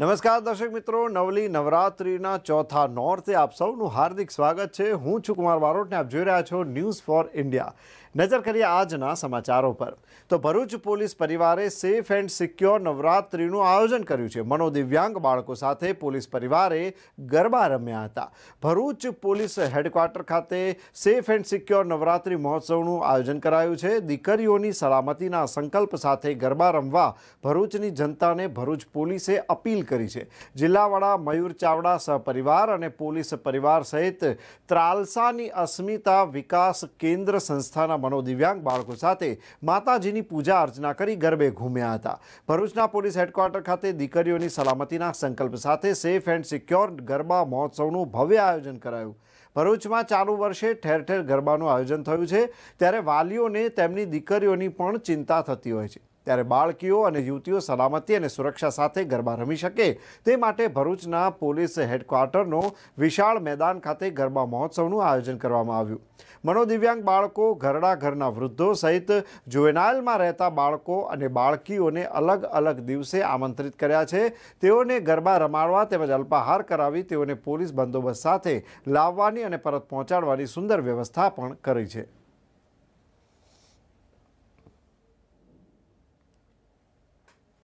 નમસ્કાર દર્શક મિત્રો, નવલી નવરાત્રિના ચોથા નોરતે આપ સૌનું હાર્દિક સ્વાગત છે। હું છું કુમાર બારોટને આપ જોઈ રહ્યા છો ન્યૂઝ ફોર ઇન્ડિયા। નજર કરીએ આજના સમાચારો પર। તો ભરૂચ પોલીસ પરિવારે સેફ એન્ડ સિક્યોર નવરાત્રિનું આયોજન કર્યું છે। મનોદિવ્યાંગ બાળકો સાથે પોલીસ પરિવારે ગરબા રમ્યા હતા। ભરૂચ પોલીસ હેડક્વાર્ટર ખાતે સેફ એન્ડ સિક્યોર નવરાત્રિ મહોત્સવનું આયોજન કરાયું છે। દીકરીઓની સલામતીના સંકલ્પ સાથે ગરબા રમવા ભરૂચની જનતાને ભરૂચ પોલીસે અપીલ કરી છે। જિલ્લાવાળા મયુર ચાવડા સહપરિવાર અને પોલીસ પરિવાર સહિત ત્રાલસાની અસ્મિતા વિકાસ કેન્દ્ર સંસ્થાના મનોદિવ્યાંગ બાળકો સાથે માતાજીની પૂજા અર્ચના કરી ગરબે ઘૂમ્યા હતા। ભરૂચના પોલીસ હેડક્વાર્ટર ખાતે દીકરીઓની સલામતીના સંકલ્પ સાથે સેફ એન્ડ સિક્યોર ગરબા મહોત્સવનું ભવ્ય આયોજન કરાયું। ભરૂચમાં ચાલુ વર્ષે ઠેર ઠેર ગરબાનું આયોજન થયું છે, ત્યારે વાલીઓને તેમની દીકરીઓની પણ ચિંતા થતી હોય છે। ત્યારે બાળકીઓ અને યુવતીઓ સલામતી અને સુરક્ષા સાથે ગરબા રમી શકે તે માટે ભરૂચના પોલીસ હેડક્વાર્ટરનો વિશાળ મેદાન ખાતે ગરબા મહોત્સવનું આયોજન કરવામાં આવ્યું। મનોદિવ્યાંગ બાળકો, ઘરડા ઘરના વૃદ્ધો સહિત જુવેનાઇલમાં રહેતા બાળકો અને બાળકીઓને અલગ અલગ દિવસે આમંત્રિત કર્યા છે। તેઓને ગરબા રમાડવા તેમજ અલ્પાહાર કરાવી તેઓને પોલીસ બંદોબસ્ત સાથે લાવવાની અને પરત પહોંચાડવાની સુંદર વ્યવસ્થા પણ કરી છે।